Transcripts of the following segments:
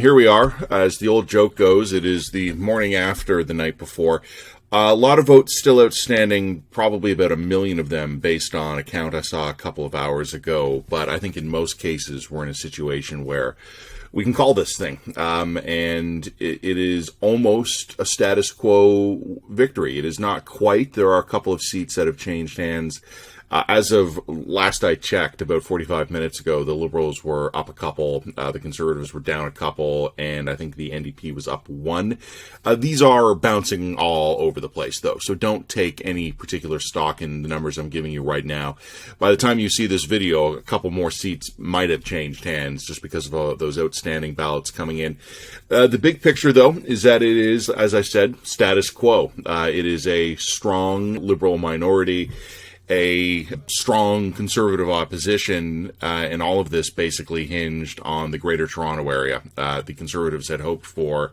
here we are. As the old joke goes, it is the morning after the night before. A lot of votes still outstanding, probably about 1 million of them based on a count I saw a couple of hours ago. But I think in most cases we're in a situation where we can call this thing. And it is almost a status quo victory. It is not quite. There are a couple of seats that have changed hands. As of last I checked, about 45 minutes ago, the Liberals were up a couple, the Conservatives were down a couple, and I think the NDP was up 1. These are bouncing all over the place, though, so don't take any particular stock in the numbers I'm giving you right now. By the time you see this video, a couple more seats might have changed hands just because of those outstanding ballots coming in. The big picture, though, is that it is, as I said, status quo. It is a strong Liberal minority, a strong Conservative opposition, and all of this basically hinged on the Greater Toronto Area. The Conservatives had hoped for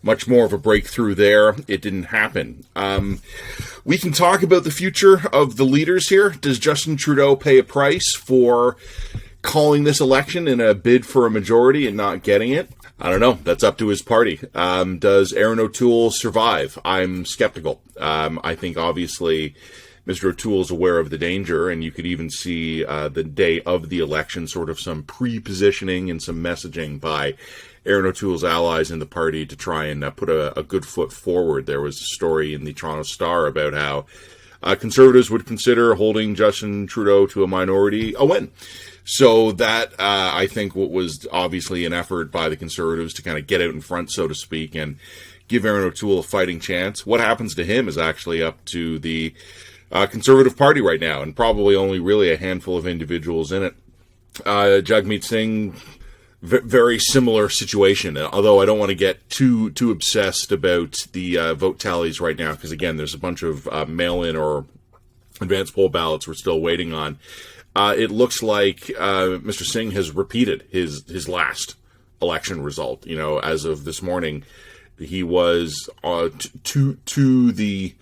much more of a breakthrough there. It didn't happen. We can talk about the future of the leaders here. Does Justin Trudeau pay a price for calling this election in a bid for a majority and not getting it? I don't know. That's up to his party. Does Aaron O'Toole survive? I'm skeptical. I think obviously Mr. O'Toole is aware of the danger, and you could even see the day of the election sort of some pre-positioning and some messaging by Aaron O'Toole's allies in the party to try and put a good foot forward. There was a story in the Toronto Star about how Conservatives would consider holding Justin Trudeau to a minority a win. So that, I think, what was obviously an effort by the Conservatives to kind of get out in front, so to speak, and give Aaron O'Toole a fighting chance. What happens to him is actually up to the Conservative Party right now, and probably only really a handful of individuals in it. Jagmeet Singh, very similar situation, although I don't want to get too obsessed about the vote tallies right now, because again, there's a bunch of mail-in or advanced poll ballots we're still waiting on. It looks like Mr. Singh has repeated his last election result. You know, as of this morning, he was to the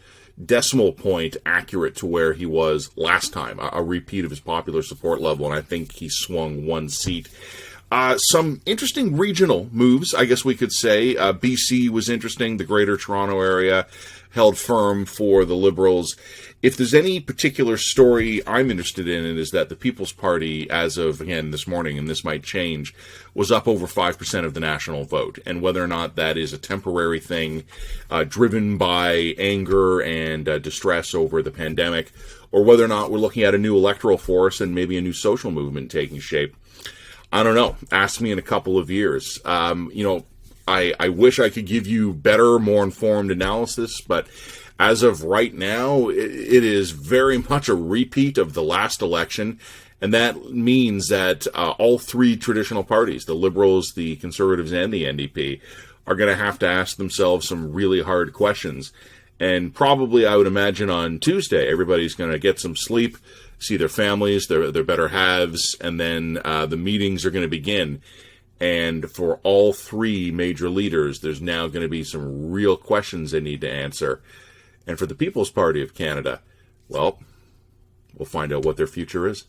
decimal point accurate to where he was last time, a repeat of his popular support level, and I think he swung 1 seat. Some interesting regional moves, I guess we could say. BC was interesting. The Greater Toronto Area held firm for the Liberals. If there's any particular story I'm interested in, it is that the People's Party, as of, again, this morning, and this might change, was up over 5% of the national vote. And whether or not that is a temporary thing driven by anger and distress over the pandemic, or whether or not we're looking at a new electoral force and maybe a new social movement taking shape, I don't know. Ask me in a couple of years. I wish I could give you better, more informed analysis, but as of right now, it is very much a repeat of the last election, and that means that all 3 traditional parties, the Liberals, the Conservatives, and the NDP, are going to have to ask themselves some really hard questions. And probably, I would imagine, on Tuesday, everybody's going to get some sleep, see their families, their better halves, and then the meetings are going to begin. And for all 3 major leaders, there's now going to be some real questions they need to answer. And for the People's Party of Canada, well, we'll find out what their future is.